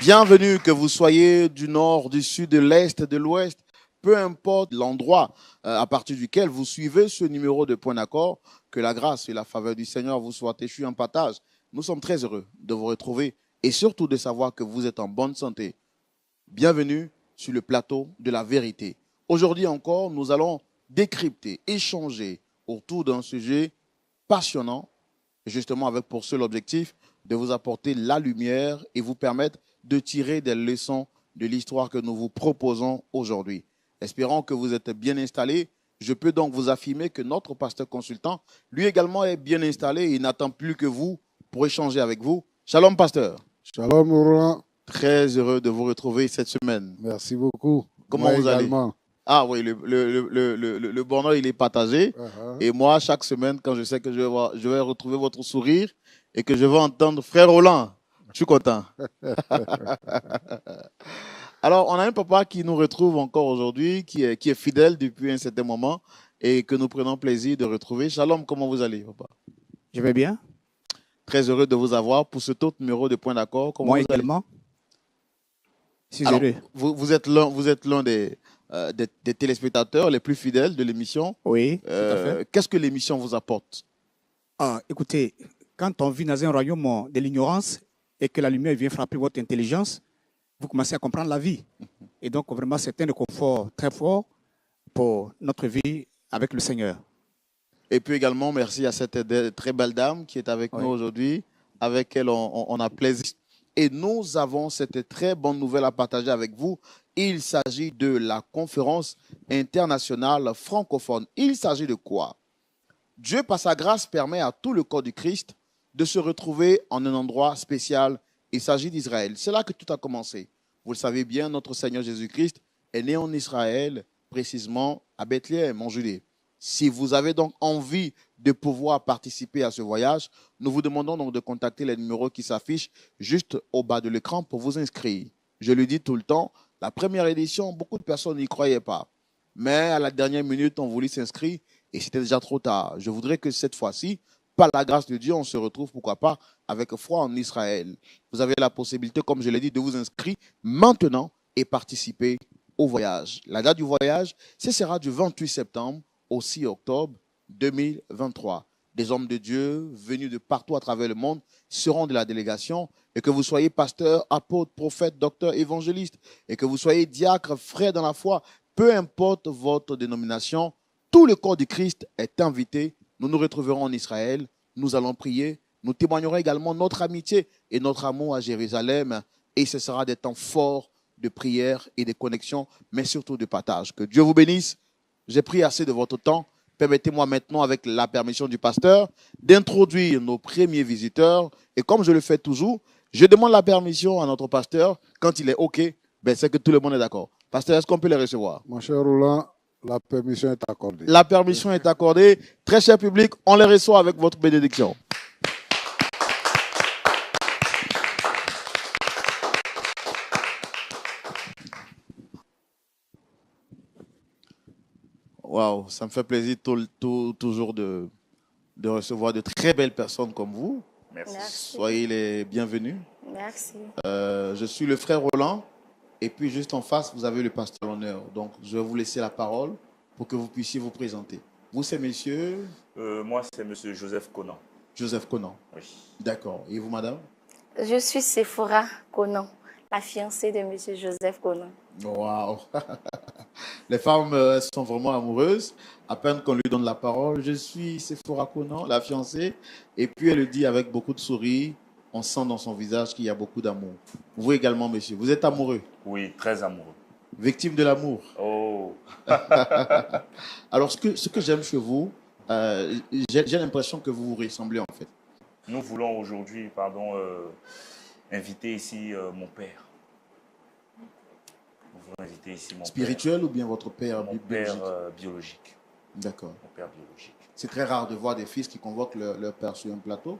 Bienvenue, que vous soyez du nord, du sud, de l'est, de l'ouest, peu importe l'endroit à partir duquel vous suivez ce numéro de Point d'accord, que la grâce et la faveur du Seigneur vous soient échues en partage. Nous sommes très heureux de vous retrouver et surtout de savoir que vous êtes en bonne santé. Bienvenue sur le plateau de la vérité. Aujourd'hui encore, nous allons décrypter, échanger autour d'un sujet passionnant, justement avec pour seul objectif de vous apporter la lumière et vous permettre de tirer des leçons de l'histoire que nous vous proposons aujourd'hui. Espérons que vous êtes bien installés. Je peux donc vous affirmer que notre pasteur consultant, lui également, est bien installé et il n'attend plus que vous pour échanger avec vous. Shalom, pasteur. Shalom, Roland. Très heureux de vous retrouver cette semaine. Merci beaucoup. Comment vous également. allez? Ah oui, le bonheur, il est partagé. Et moi, chaque semaine, quand je sais que je vais retrouver votre sourire et que je vais entendre Frère Roland, je suis content. Alors, on a un papa qui nous retrouve encore aujourd'hui, qui est fidèle depuis un certain moment et que nous prenons plaisir de retrouver. Shalom, comment vous allez, papa? Je vais bien. Très heureux de vous avoir pour cet autre numéro de Point d'accord. Moi également. Alors, vous êtes l'un des téléspectateurs les plus fidèles de l'émission. Oui, tout à fait. Qu'est-ce que l'émission vous apporte? Écoutez, quand on vit dans un royaume de l'ignorance et que la lumière vient frapper votre intelligence, vous commencez à comprendre la vie. Et donc, vraiment, c'est un réconfort très fort pour notre vie avec le Seigneur. Et puis également, merci à cette très belle dame qui est avec nous aujourd'hui, avec elle on a plaisir. Et nous avons cette très bonne nouvelle à partager avec vous. Il s'agit de la conférence internationale francophone. Il s'agit de quoi? Dieu, par sa grâce, permet à tout le corps du Christ de se retrouver en un endroit spécial. Il s'agit d'Israël. C'est là que tout a commencé. Vous le savez bien, notre Seigneur Jésus-Christ est né en Israël, précisément à Bethléem, en Judée. Si vous avez donc envie de pouvoir participer à ce voyage, nous vous demandons donc de contacter les numéros qui s'affichent juste au bas de l'écran pour vous inscrire. Je le dis tout le temps, la première édition, beaucoup de personnes n'y croyaient pas. Mais à la dernière minute, on voulait s'inscrire et c'était déjà trop tard. Je voudrais que cette fois-ci, par la grâce de Dieu, on se retrouve, pourquoi pas, avec foi en Israël. Vous avez la possibilité, comme je l'ai dit, de vous inscrire maintenant et participer au voyage. La date du voyage, ce sera du 28 septembre au 6 octobre 2023. Des hommes de Dieu venus de partout à travers le monde seront de la délégation, et que vous soyez pasteur, apôtre, prophète, docteur, évangéliste, et que vous soyez diacre, frère dans la foi, peu importe votre dénomination, tout le corps du Christ est invité. Nous nous retrouverons en Israël, nous allons prier, nous témoignerons également notre amitié et notre amour à Jérusalem, et ce sera des temps forts de prière et de connexion, mais surtout de partage. Que Dieu vous bénisse. J'ai pris assez de votre temps. Permettez-moi maintenant, avec la permission du pasteur, d'introduire nos premiers visiteurs. Et comme je le fais toujours, je demande la permission à notre pasteur. Quand il est OK, c'est que tout le monde est d'accord. Pasteur, est-ce qu'on peut les recevoir? Mon cher Roland, la permission est accordée. La permission est accordée. Très cher public, on les reçoit avec votre bénédiction. Waouh, ça me fait plaisir toujours de recevoir de très belles personnes comme vous. Merci. Soyez les bienvenus. Merci. Je suis le frère Roland. Et puis juste en face, vous avez le pasteur d'honneur. Donc, je vais vous laisser la parole pour que vous puissiez vous présenter. Vous, c'est monsieur? Moi, c'est monsieur Joseph Conan. Joseph Conan. Oui. D'accord. Et vous, madame? Je suis Sephora Conan, la fiancée de monsieur Joseph Conan. Waouh! Les femmes sont vraiment amoureuses. À peine qu'on lui donne la parole, je suis Sephora Conan, la fiancée. Et puis elle le dit avec beaucoup de sourire. On sent dans son visage qu'il y a beaucoup d'amour. Vous également, monsieur, vous êtes amoureux? Oui, très amoureux. Victime de l'amour? Oh! Alors, ce que j'aime chez vous, j'ai l'impression que vous vous ressemblez en fait. Nous voulons aujourd'hui, inviter ici mon père. Nous voulons inviter ici mon spirituel ou bien votre père mon biologique? Père biologique. D'accord. Mon père biologique. C'est très rare de voir des fils qui convoquent leur père sur un plateau.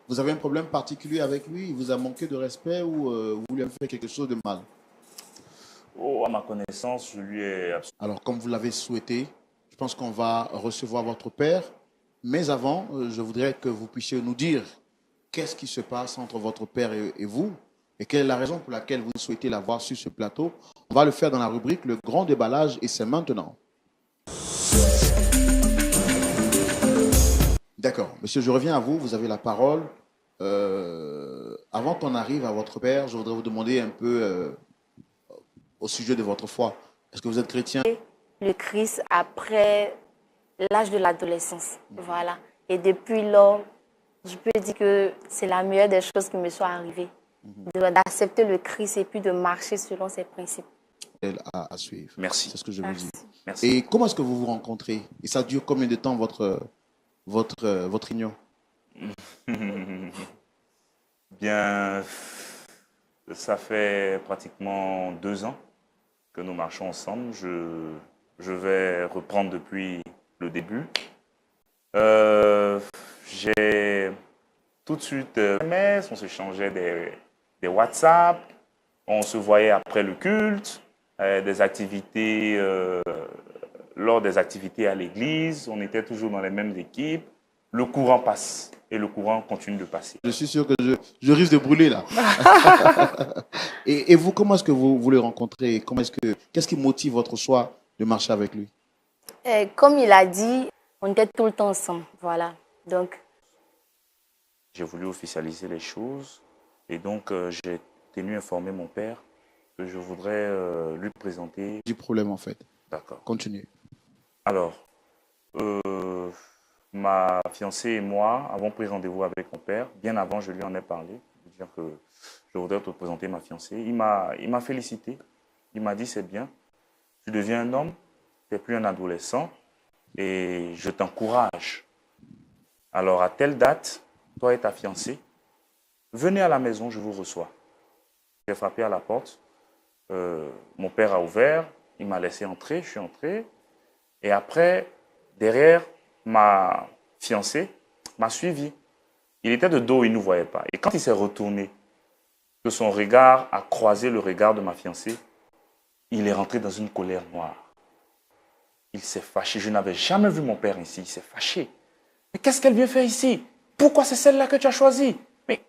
Vous avez un problème particulier avec lui? Il vous a manqué de respect ou vous lui avez fait quelque chose de mal? Oh, à ma connaissance, je lui ai... Alors, comme vous l'avez souhaité, je pense qu'on va recevoir votre père. Mais avant, je voudrais que vous puissiez nous dire qu'est-ce qui se passe entre votre père et vous. et quelle est la raison pour laquelle vous souhaitez la voir sur ce plateau. On va le faire dans la rubrique Le Grand Déballage et c'est maintenant. D'accord. Monsieur, je reviens à vous. Vous avez la parole. Avant qu'on arrive à votre père, je voudrais vous demander un peu au sujet de votre foi. Est-ce que vous êtes chrétien? Le Christ après l'âge de l'adolescence. Voilà. Et depuis lors, je peux dire que c'est la meilleure des choses qui me sont arrivées. D'accepter le Christ et puis de marcher selon ses principes. À suivre. Merci. C'est ce que je vous dis. Merci. Et comment est-ce que vous vous rencontrez? Et ça dure combien de temps votre union? Bien, ça fait pratiquement 2 ans que nous marchons ensemble. Je vais reprendre depuis le début. J'ai tout de suite SMS, on s'échangeait des WhatsApp, on se voyait après le culte, des activités, lors des activités à l'église, on était toujours dans les mêmes équipes. Le courant passe et le courant continue de passer. Je suis sûr que je risque de brûler là. et vous, comment est-ce que vous le rencontrez? Qu'est-ce qui motive votre choix de marcher avec lui? Comme il a dit, on était tout le temps ensemble. Voilà. Donc, j'ai voulu officialiser les choses et donc j'ai tenu à informer mon père que je voudrais lui présenter. Du problème en fait. D'accord. Continue. Alors, ma fiancée et moi avons pris rendez-vous avec mon père. Bien avant, je lui en ai parlé. Je veux dire que je voudrais te présenter ma fiancée. Il m'a félicité. Il m'a dit, c'est bien. Tu deviens un homme, tu n'es plus un adolescent et je t'encourage. Alors, à telle date, toi et ta fiancée, venez à la maison, je vous reçois. J'ai frappé à la porte. Mon père a ouvert. Il m'a laissé entrer. Je suis entré. Et après, derrière, ma fiancée m'a suivi. Il était de dos, il ne nous voyait pas. Et quand il s'est retourné, que son regard a croisé le regard de ma fiancée, il est rentré dans une colère noire. Il s'est fâché. Je n'avais jamais vu mon père ici. Il s'est fâché. Mais qu'est-ce qu'elle vient faire ici? Pourquoi c'est celle-là que tu as choisie? Mais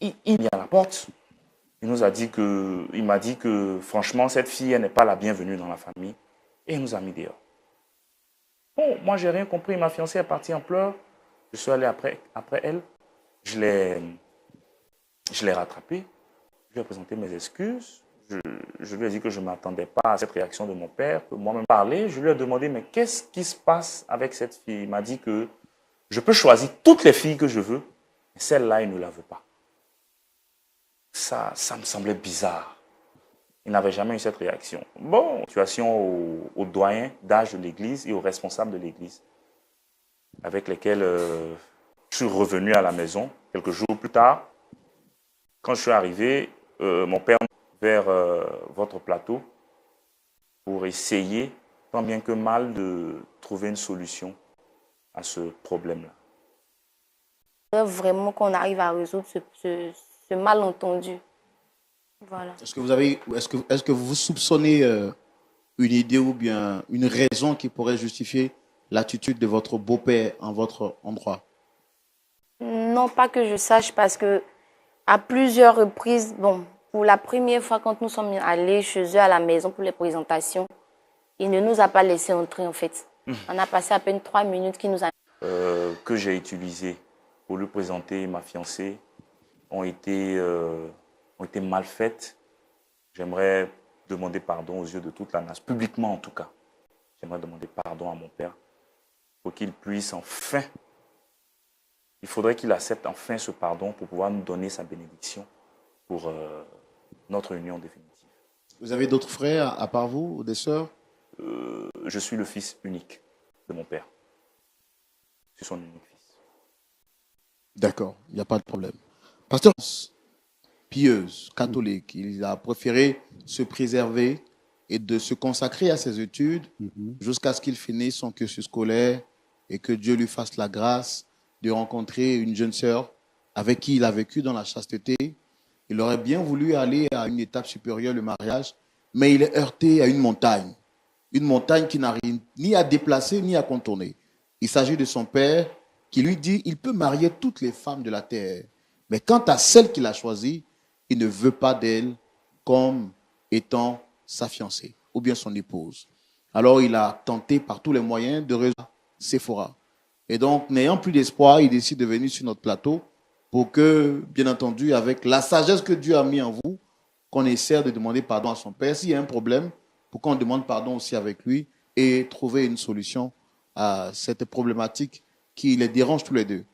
il est à la porte. Il m'a dit que franchement, cette fille, elle n'est pas la bienvenue dans la famille. Et il nous a mis dehors. Bon, moi, je n'ai rien compris. Ma fiancée est partie en pleurs. Je suis allé après elle. Je l'ai rattrapée. Je lui ai présenté mes excuses. Je lui ai dit que je ne m'attendais pas à cette réaction de mon père, que moi-même parler. Je lui ai demandé, mais qu'est-ce qui se passe avec cette fille? Il m'a dit que je peux choisir toutes les filles que je veux, mais celle-là, il ne la veut pas. Ça me semblait bizarre. Il n'avait jamais eu cette réaction. Bon, situation aux doyens d'âge de l'Église et aux responsables de l'Église, avec lesquels je suis revenu à la maison quelques jours plus tard. Quand je suis arrivé, mon père vers votre plateau pour essayer, tant bien que mal, de trouver une solution à ce problème-là. vraiment qu'on arrive à résoudre ce malentendu. Voilà. Est-ce que vous soupçonnez une idée ou bien une raison qui pourrait justifier l'attitude de votre beau-père en votre endroit? Non, pas que je sache, parce que à plusieurs reprises, bon, pour la première fois quand nous sommes allés chez eux à la maison pour les présentations, il ne nous a pas laissé entrer en fait. On a passé à peine 3 minutes qu'il nous a... Que j'ai utilisé pour lui présenter ma fiancée ont été mal faites. J'aimerais demander pardon aux yeux de toute la nation, publiquement en tout cas. J'aimerais demander pardon à mon père pour qu'il puisse enfin, il faudrait qu'il accepte enfin ce pardon pour pouvoir nous donner sa bénédiction pour notre union définitive. Vous avez d'autres frères à part vous ou des sœurs? Je suis le fils unique de mon père. Je suis son unique fils. D'accord, il n'y a pas de problème. Pasteur, pieuse, catholique, il a préféré se préserver et de se consacrer à ses études jusqu'à ce qu'il finisse son cursus scolaire et que Dieu lui fasse la grâce de rencontrer une jeune sœur avec qui il a vécu dans la chasteté. Il aurait bien voulu aller à une étape supérieure, le mariage, mais il est heurté à une montagne qui n'a rien ni à déplacer ni à contourner. Il s'agit de son père qui lui dit il peut marier toutes les femmes de la terre, mais quant à celle qu'il a choisie, il ne veut pas d'elle comme étant sa fiancée ou bien son épouse. Alors il a tenté par tous les moyens de résoudre Sephora. Et donc, n'ayant plus d'espoir, il décide de venir sur notre plateau pour que, bien entendu, avec la sagesse que Dieu a mis en vous, qu'on essaie de demander pardon à son père. S'il y a un problème, pour qu'on demande pardon aussi avec lui et trouver une solution à cette problématique qui les dérange tous les deux.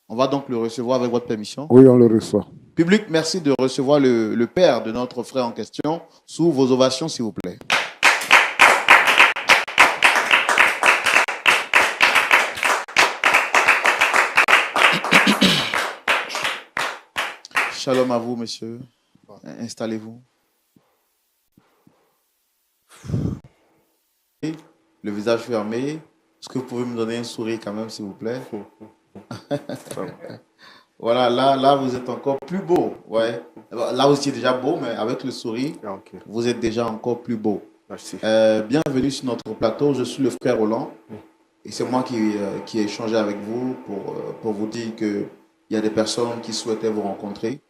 On va donc le recevoir avec votre permission. Oui, on le reçoit. Public, merci de recevoir le père de notre frère en question sous vos ovations, s'il vous plaît. Shalom à vous, monsieur. Installez-vous. Le visage fermé. Est-ce que vous pouvez me donner un sourire quand même, s'il vous plaît? Voilà, là, vous êtes encore plus beau. Ouais. Là, vous étiez déjà beau, mais avec le sourire, vous êtes déjà encore plus beau. Merci. Bienvenue sur notre plateau. Je suis le frère Roland. Et c'est moi qui ai échangé avec vous pour vous dire qu'il y a des personnes qui souhaitaient vous rencontrer.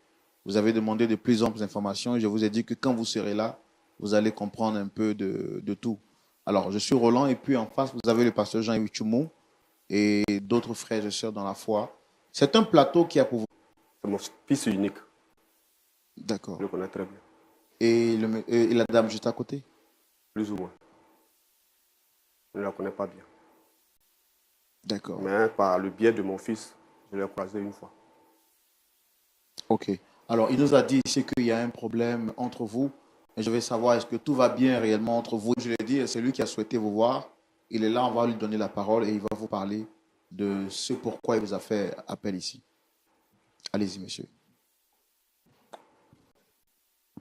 Vous avez demandé de plus amples informations et je vous ai dit que quand vous serez là, vous allez comprendre un peu de tout. Alors, je suis Roland et puis en face, vous avez le pasteur Jean-Yves Choumou et d'autres frères et sœurs dans la foi. C'est un plateau qui a pour vous. C'est mon fils unique. D'accord. Je le connais très bien. Et la dame juste à côté? Plus ou moins. Je ne la connais pas bien. D'accord. Mais par le biais de mon fils, je l'ai croisé une fois. Ok. Alors, il nous a dit ici qu'il y a un problème entre vous. Et je vais savoir, est-ce que tout va bien réellement entre vous? Je l'ai dit, c'est lui qui a souhaité vous voir. Il est là, on va lui donner la parole et il va vous parler de ce pourquoi il vous a fait appel ici. Allez-y, monsieur.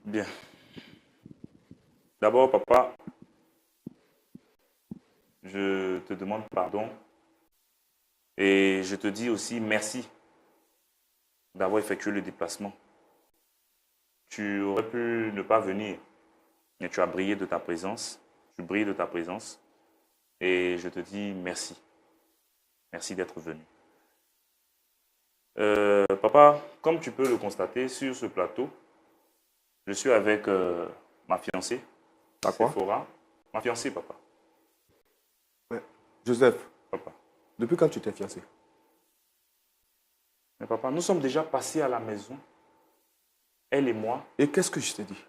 Bien. D'abord, papa, je te demande pardon et je te dis aussi merci d'avoir effectué le déplacement. Tu aurais pu ne pas venir, mais tu as brillé de ta présence. Tu brilles de ta présence et je te dis merci. Merci d'être venu. Papa, comme tu peux le constater sur ce plateau, je suis avec ma fiancée, Sephora. Ma fiancée, papa. Ouais. Joseph, Papa. depuis quand tu t'es fiancé? Mais papa, nous sommes déjà passés à la maison, elle et moi. Et qu'est-ce que je t'ai dit?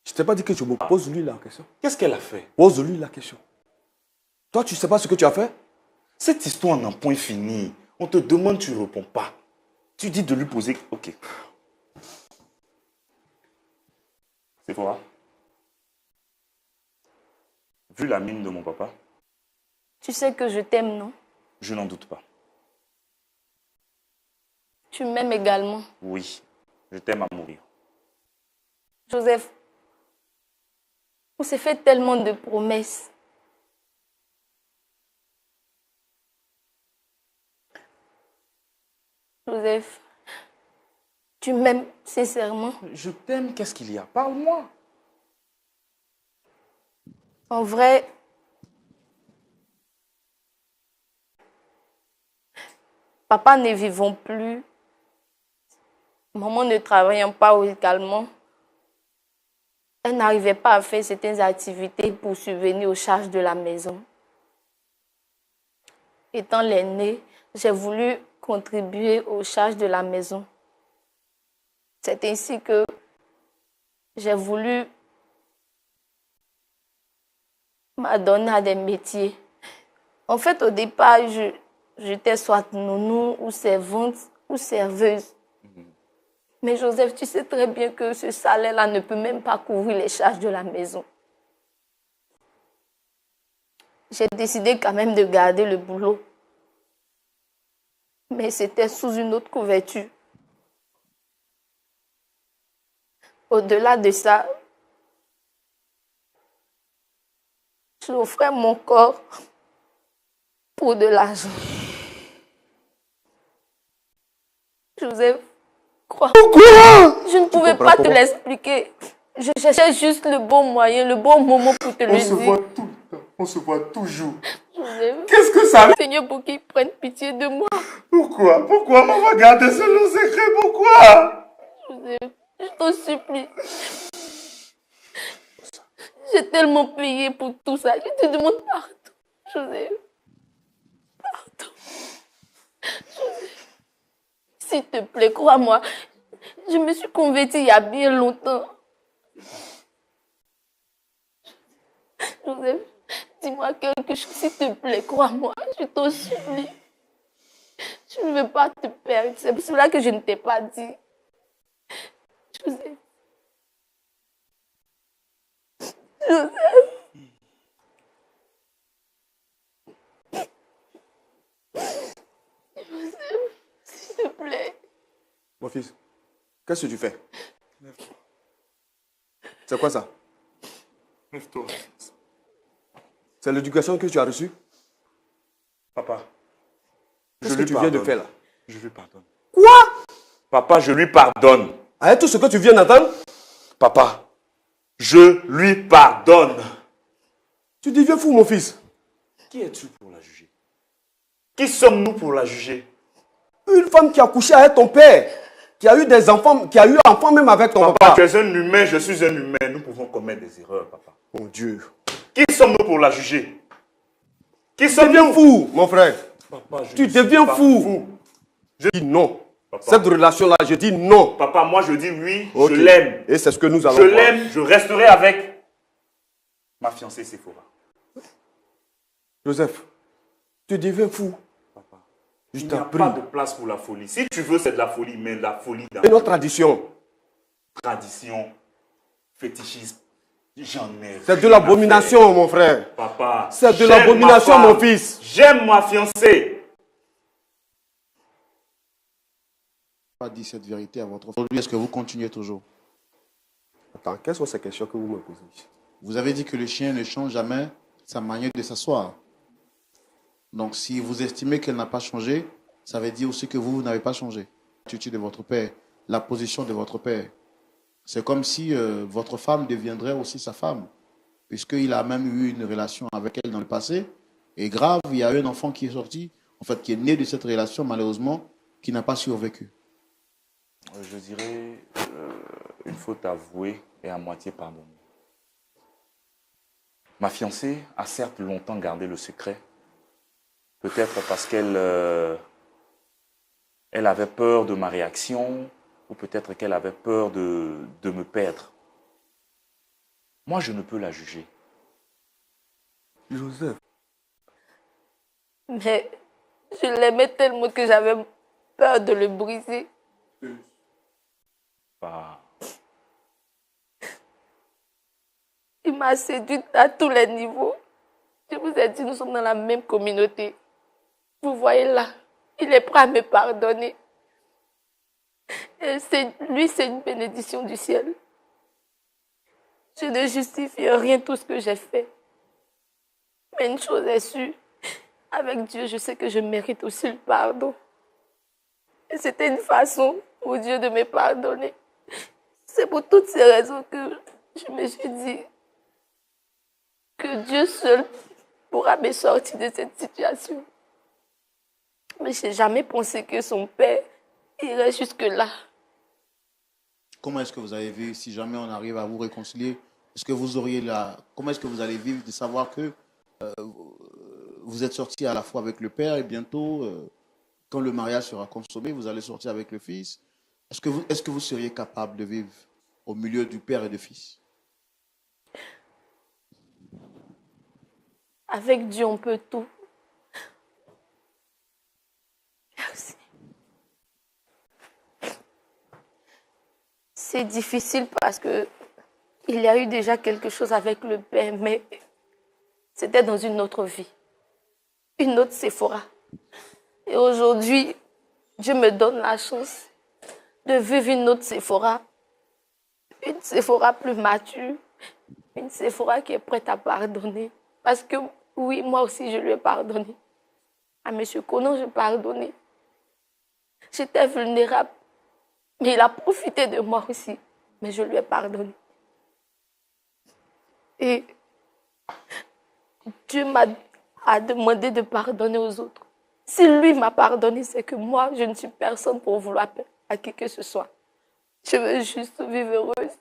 Je t'ai pas dit que tu me poses-lui la question. Qu'est-ce qu'elle a fait? Pose-lui la question. Toi, tu ne sais pas ce que tu as fait? Cette histoire n'a point fini. On te demande, tu ne réponds pas. Tu dis de lui poser... Ok. Sephora, vu la mine de mon papa, Tu sais que je t'aime, non? je n'en doute pas. Tu m'aimes également. Oui, je t'aime à mourir. Joseph, on s'est fait tellement de promesses. Joseph, tu m'aimes sincèrement. Je t'aime, qu'est-ce qu'il y a? Parle-moi. En vrai, papa ne vivant plus, maman ne travaillant pas également, elle n'arrivait pas à faire certaines activités pour subvenir aux charges de la maison. Étant l'aînée, j'ai voulu contribuer aux charges de la maison. C'est ainsi que j'ai voulu m'adonner à des métiers. En fait, au départ, j'étais soit nounou ou servante ou serveuse. Mais Joseph, tu sais très bien que ce salaire-là ne peut même pas couvrir les charges de la maison. J'ai décidé quand même de garder le boulot. Mais c'était sous une autre couverture. Au-delà de ça, j'offrais mon corps pour de l'argent. Joseph, quoi? Pourquoi? Je ne pouvais pas te l'expliquer. Je cherchais juste le bon moyen, le bon moment pour te le dire. On se voit tout le temps. On se voit toujours. Joseph, Qu'est-ce que ça... Seigneur, pour qu'il prenne pitié de moi. Pourquoi? Pourquoi on va garder ce long secret? Pourquoi? Joseph, Je t'en supplie. J'ai tellement payé pour tout ça. Je te demande pardon, Joseph. Pardon. Joseph. S'il te plaît, crois-moi. Je me suis convertie il y a bien longtemps. Joseph, dis-moi quelque chose, s'il te plaît, crois-moi. Je t'en supplie. Je ne veux pas te perdre. C'est pour cela que je ne t'ai pas dit. Joseph. Joseph. Joseph, s'il te plaît. Mon fils, qu'est-ce que tu fais? C'est quoi ça? Lève-toi. C'est l'éducation que tu as reçue? Papa, Qu'est-ce que tu viens de faire là? Je lui pardonne. Quoi? Papa, je lui pardonne. Avec tout ce que tu viens d'entendre? Papa, je lui pardonne. Tu deviens fou, mon fils. Qui es-tu pour la juger? Qui sommes-nous pour la juger? Une femme qui a couché avec ton père, qui a eu des enfants, qui a eu enfant même avec ton Papa, papa. tu es un humain, je suis un humain. Nous pouvons commettre des erreurs, papa. Mon Dieu. Qui sommes-nous pour la juger? Qui Tu deviens sommes-nous? fou, mon frère. Papa, je Tu ne suis deviens pas fou. Je dis non. Papa. Cette relation-là, je dis non. Papa, moi je dis oui, Ok. je l'aime. Et c'est ce que nous allons Je voir. l'aime, je resterai avec ma fiancée Sephora. Joseph, tu deviens fou. Papa, Je il n'y t'en a prie. pas de place pour la folie. Si tu veux, c'est de la folie, mais la folie dans C'est notre tradition. tradition, fétichisme, j'en ai C'est de rien l'abomination, mon frère. à faire. Papa, C'est de j'aime l'abomination, ma femme. mon fils. J'aime ma fiancée. Pas dit cette vérité à votre aujourd'hui. Est-ce que vous continuez toujours? Attends, quelles sont ces questions que vous me posez? Vous avez dit que le chien ne change jamais sa manière de s'asseoir. Donc, si vous estimez qu'elle n'a pas changé, ça veut dire aussi que vous n'avez pas changé. L'attitude de votre père, la position de votre père. C'est comme si votre femme deviendrait aussi sa femme, puisqu'il a même eu une relation avec elle dans le passé. Et grave, il y a un enfant qui est sorti, en fait, qui est né de cette relation, malheureusement, qui n'a pas survécu. Je dirais une faute avouée et à moitié pardonnée. Ma fiancée a certes longtemps gardé le secret, peut-être parce qu'elle elle avait peur de ma réaction, ou peut-être qu'elle avait peur de me perdre. Moi, je ne peux la juger. Joseph. Mais je l'aimais tellement que j'avais peur de le briser. Bah, Il m'a séduite à tous les niveaux. Je vous ai dit, nous sommes dans la même communauté. Vous voyez là, il est prêt à me pardonner. Et lui, c'est une bénédiction du ciel. Je ne justifie rien tout ce que j'ai fait. Mais une chose est sûre, avec Dieu, je sais que je mérite aussi le pardon. Et c'était une façon pour Dieu de me pardonner. C'est pour toutes ces raisons que je me suis dit que Dieu seul pourra me sortir de cette situation. Mais je n'ai jamais pensé que son père irait jusque-là. Comment est-ce que vous avez vu, si jamais on arrive à vous réconcilier, est-ce que vous auriez comment est-ce que vous allez vivre de savoir que vous êtes sorti à la fois avec le père et bientôt, quand le mariage sera consommé, vous allez sortir avec le fils? Est-ce que vous seriez capable de vivre au milieu du père et du fils? Avec Dieu, on peut tout. Merci. C'est difficile parce que il y a eu déjà quelque chose avec le père, mais c'était dans une autre vie. Une autre Sephora. Et aujourd'hui, Dieu me donne la chance de vivre une autre Sephora. Une Sephora plus mature. Une Sephora qui est prête à pardonner. Parce que, oui, moi aussi, je lui ai pardonné. À M. Conan, j'ai pardonné. J'étais vulnérable. Mais il a profité de moi aussi. Mais je lui ai pardonné. Et Dieu m'a demandé de pardonner aux autres. Si lui m'a pardonné, c'est que moi, je ne suis personne pour vouloir à qui que ce soit. Je veux juste vivre heureuse.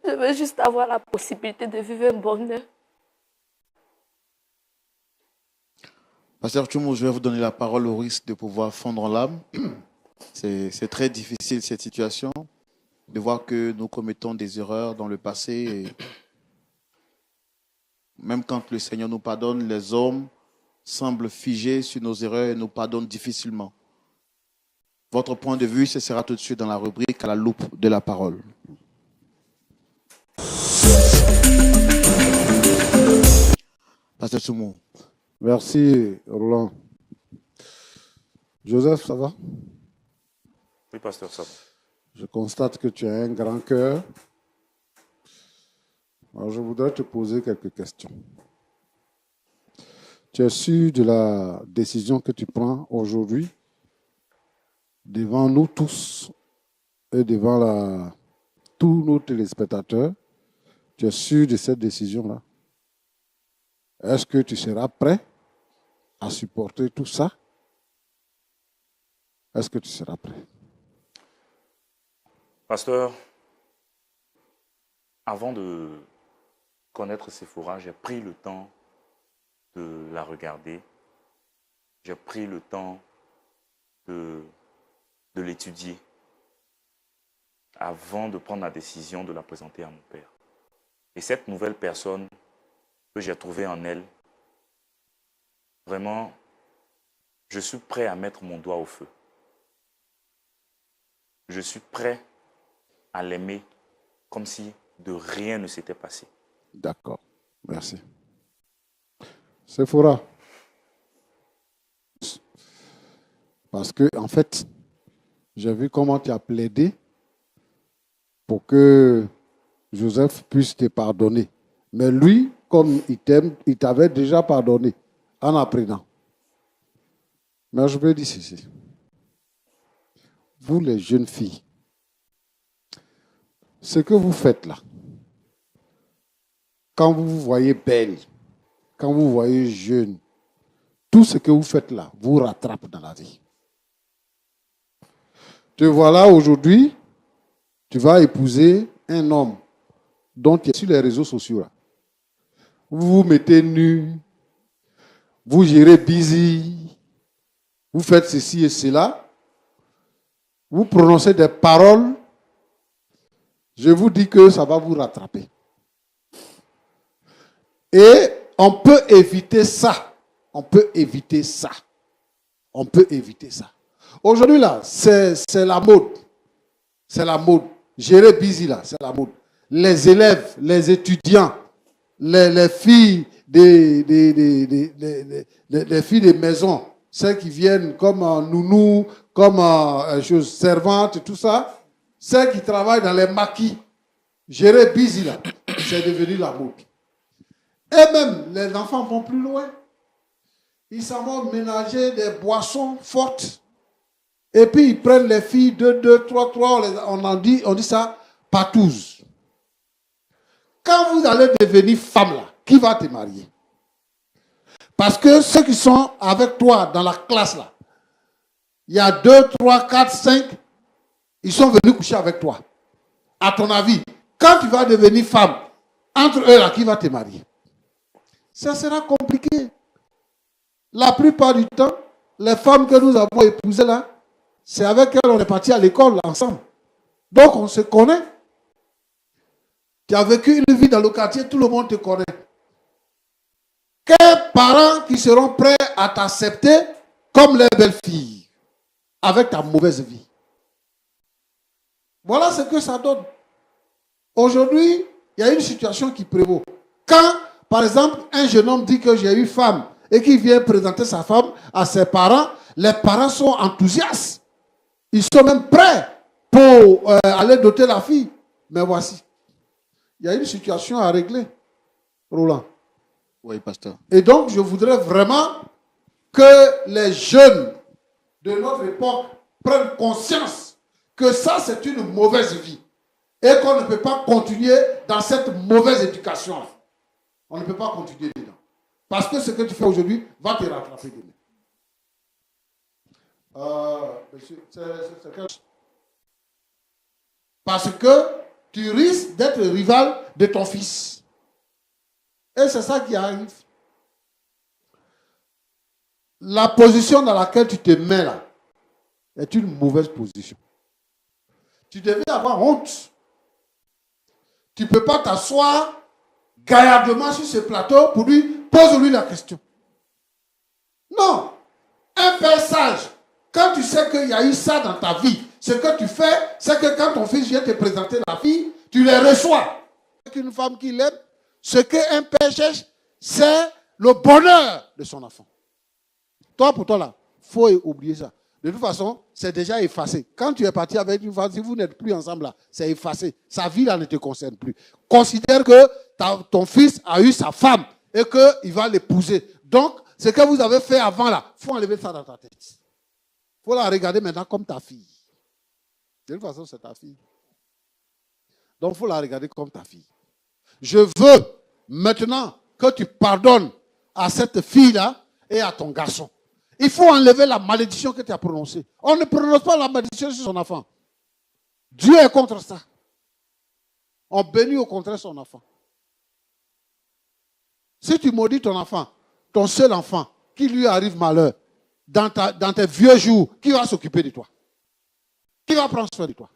Je veux juste avoir la possibilité de vivre un bonheur. Pasteur Tchoumou, je vais vous donner la parole au risque de pouvoir fondre en l'âme. C'est très difficile cette situation, de voir que nous commettons des erreurs dans le passé. Et même quand le Seigneur nous pardonne, les hommes semblent figés sur nos erreurs et nous pardonnent difficilement. Votre point de vue, ce sera tout de suite dans la rubrique à la loupe de la parole. Pasteur Tchoumou. Merci, Roland. Joseph, ça va? Oui, pasteur, ça va. Je constate que tu as un grand cœur. Alors, je voudrais te poser quelques questions. Tu es sûr de la décision que tu prends aujourd'hui devant nous tous et devant tous nos téléspectateurs? Tu es sûr de cette décision-là? Est-ce que tu seras prêt à supporter tout ça? Est-ce que tu seras prêt? Pasteur, avant de connaître Sephora, j'ai pris le temps de la regarder. J'ai pris le temps de l'étudier avant de prendre la décision de la présenter à mon père. Et cette nouvelle personne que j'ai trouvée en elle, vraiment, je suis prêt à mettre mon doigt au feu. Je suis prêt à l'aimer comme si de rien ne s'était passé. D'accord, merci. Sephora. Parce que, en fait, j'ai vu comment tu as plaidé pour que Joseph puisse te pardonner. Mais lui, comme il t'aime, il t'avait déjà pardonné en apprenant. Mais je veux dire ceci. Vous, les jeunes filles, ce que vous faites là, quand vous vous voyez belle, quand vous vous voyez jeune, tout ce que vous faites là vous rattrape dans la vie. Te voilà aujourd'hui, tu vas épouser un homme dont tu es sur les réseaux sociaux là. Vous vous mettez nu, vous gérez busy, vous faites ceci et cela, vous prononcez des paroles, je vous dis que ça va vous rattraper. Et on peut éviter ça. On peut éviter ça. On peut éviter ça. Aujourd'hui là, c'est la mode. C'est la mode. Gérer busy là, c'est la mode. Les élèves, les étudiants, les filles des filles des maisons, celles qui viennent comme nounou, comme servantes, tout ça, celles qui travaillent dans les maquis, gérer busy là, c'est devenu la mode. Et même les enfants vont plus loin. Ils s'en vont ménager des boissons fortes. Et puis ils prennent les filles 2, 3, on dit ça, patouze. Quand vous allez devenir femme là, qui va te marier? Parce que ceux qui sont avec toi dans la classe là, il y a 2, 3, 4, 5, ils sont venus coucher avec toi. À ton avis, quand tu vas devenir femme, entre eux là, qui va te marier? Ça sera compliqué. La plupart du temps, les femmes que nous avons épousées là, c'est avec elles on est parti à l'école ensemble. Donc on se connaît. Tu as vécu une vie dans le quartier, tout le monde te connaît. Quels parents qui seront prêts à t'accepter comme les belles-filles avec ta mauvaise vie? Voilà ce que ça donne. Aujourd'hui, il y a une situation qui prévaut. Quand, par exemple, un jeune homme dit que j'ai eu femme et qu'il vient présenter sa femme à ses parents, les parents sont enthousiastes. Ils sont même prêts pour aller doter la fille. Mais voici, il y a une situation à régler, Roland. Oui, pasteur. Et donc, je voudrais vraiment que les jeunes de notre époque prennent conscience que ça, c'est une mauvaise vie. Et qu'on ne peut pas continuer dans cette mauvaise éducation-là. On ne peut pas continuer dedans. Parce que ce que tu fais aujourd'hui va te rattraper demain. Monsieur, c'est quel... Parce que tu risques d'être rival de ton fils. Et c'est ça qui arrive. La position dans laquelle tu te mets là est une mauvaise position. Tu devais avoir honte. Tu ne peux pas t'asseoir gaillardement sur ce plateau pour lui poser la question. Non. Un père sage, quand tu sais qu'il y a eu ça dans ta vie, ce que tu fais, c'est que quand ton fils vient te présenter la fille, tu les reçois. Avec une femme qui l'aime, ce qu'un père cherche, c'est le bonheur de son enfant. Toi, pour toi, là, il faut oublier ça. De toute façon, c'est déjà effacé. Quand tu es parti avec une femme, si vous n'êtes plus ensemble, là, c'est effacé. Sa vie, là, ne te concerne plus. Considère que ton fils a eu sa femme et qu'il va l'épouser. Donc, ce que vous avez fait avant, là, il faut enlever ça dans ta tête. Il faut la regarder maintenant comme ta fille. De toute façon, c'est ta fille. Donc, il faut la regarder comme ta fille. Je veux maintenant que tu pardonnes à cette fille-là et à ton garçon. Il faut enlever la malédiction que tu as prononcée. On ne prononce pas la malédiction sur son enfant. Dieu est contre ça. On bénit au contraire son enfant. Si tu maudis ton enfant, ton seul enfant, qui lui arrive malheur, dans tes vieux jours, qui va s'occuper de toi? Qui va prendre soin de toi?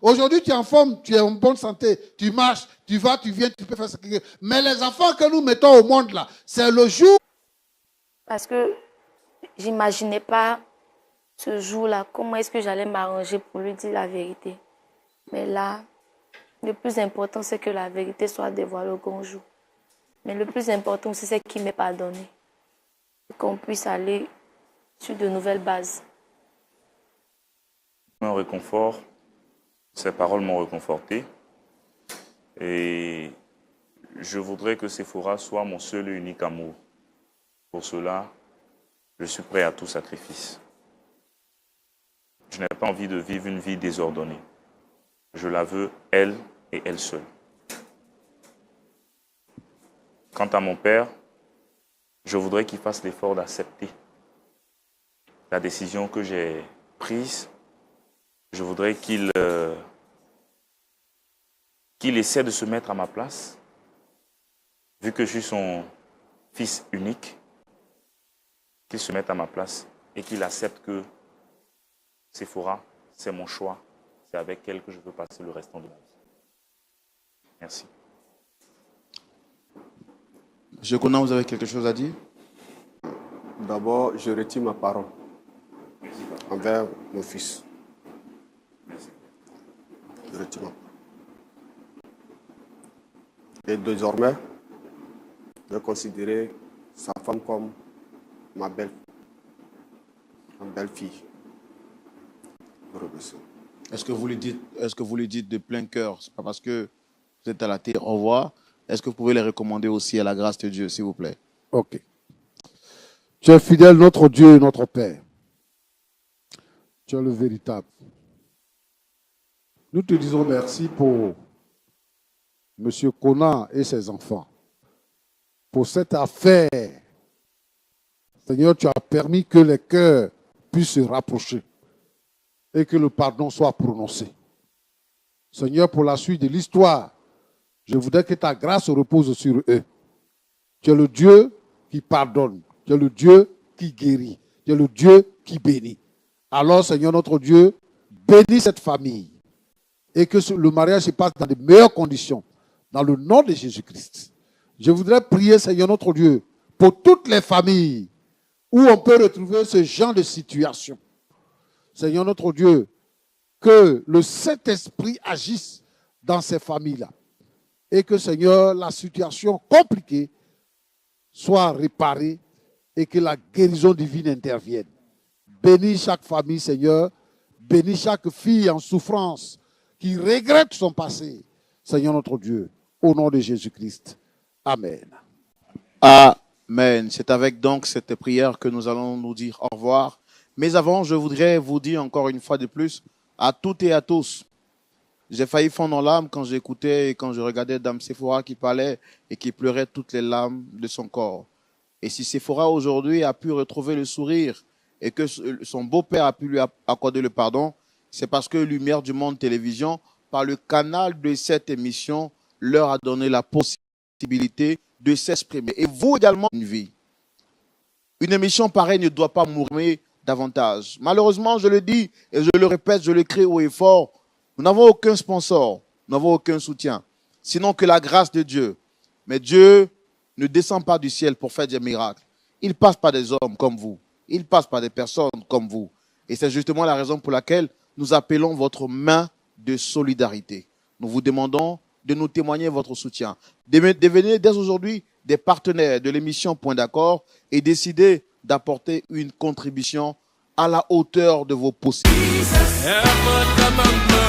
Aujourd'hui, tu es en forme, tu es en bonne santé, tu marches, tu vas, tu viens, tu peux faire ce que tu veux. Mais les enfants que nous mettons au monde là, c'est le jour. Parce que j'imaginais pas ce jour-là, comment est-ce que j'allais m'arranger pour lui dire la vérité. Mais là, le plus important, c'est que la vérité soit dévoilée au grand jour. Mais le plus important aussi, c'est qu'il m'ait pardonné. Qu'on puisse aller sur de nouvelles bases. Un réconfort, ces paroles m'ont réconforté. Et je voudrais que Séphora soit mon seul et unique amour. Pour cela, je suis prêt à tout sacrifice. Je n'ai pas envie de vivre une vie désordonnée. Je la veux, elle et elle seule. Quant à mon père, je voudrais qu'il fasse l'effort d'accepter la décision que j'ai prise. Je voudrais qu'il essaie de se mettre à ma place, vu que je suis son fils unique, qu'il se mette à ma place et qu'il accepte que Séphora, c'est mon choix, c'est avec elle que je veux passer le restant de ma vie. Merci. Monsieur Conan, vous avez quelque chose à dire? D'abord, je retire ma parole envers mon fils. Je retire ma parole. Et désormais, je vais considérer sa femme comme ma belle-fille. Est-ce que vous lui dites de plein cœur? C'est pas parce que vous êtes à la télé, au revoir. Est-ce que vous pouvez les recommander aussi à la grâce de Dieu, s'il vous plaît? Ok. Tu es fidèle, notre Dieu et notre Père. Tu es le véritable. Nous te disons merci pour M. Conan et ses enfants. Pour cette affaire. Seigneur, tu as permis que les cœurs puissent se rapprocher et que le pardon soit prononcé. Seigneur, pour la suite de l'histoire, je voudrais que ta grâce repose sur eux. Tu es le Dieu qui pardonne. Tu es le Dieu qui guérit. Tu es le Dieu qui bénit. Alors, Seigneur notre Dieu, bénis cette famille et que le mariage se passe dans de meilleures conditions. Dans le nom de Jésus-Christ. Je voudrais prier, Seigneur notre Dieu, pour toutes les familles où on peut retrouver ce genre de situation. Seigneur notre Dieu, que le Saint-Esprit agisse dans ces familles-là. Et que, Seigneur, la situation compliquée soit réparée et que la guérison divine intervienne. Bénis chaque famille, Seigneur. Bénis chaque fille en souffrance qui regrette son passé. Seigneur notre Dieu, au nom de Jésus-Christ. Amen. Amen. C'est avec donc cette prière que nous allons nous dire au revoir. Mais avant, je voudrais vous dire encore une fois de plus à toutes et à tous. J'ai failli fondre en larmes quand j'écoutais et quand je regardais Dame Séphora qui parlait et qui pleurait toutes les larmes de son corps. Et si Séphora aujourd'hui a pu retrouver le sourire et que son beau-père a pu lui accorder le pardon, c'est parce que Lumière du Monde Télévision, par le canal de cette émission, leur a donné la possibilité de s'exprimer. Et vous également, une vie. Une émission pareille ne doit pas mourir davantage. Malheureusement, je le dis et je le répète, je le crie haut et fort, nous n'avons aucun sponsor, nous n'avons aucun soutien, sinon que la grâce de Dieu. Mais Dieu ne descend pas du ciel pour faire des miracles. Il passe par des hommes comme vous. Il passe par des personnes comme vous. Et c'est justement la raison pour laquelle nous appelons votre main de solidarité. Nous vous demandons de nous témoigner votre soutien. Devenez dès aujourd'hui des partenaires de l'émission Point d'accord et décidez d'apporter une contribution à la hauteur de vos possibilités.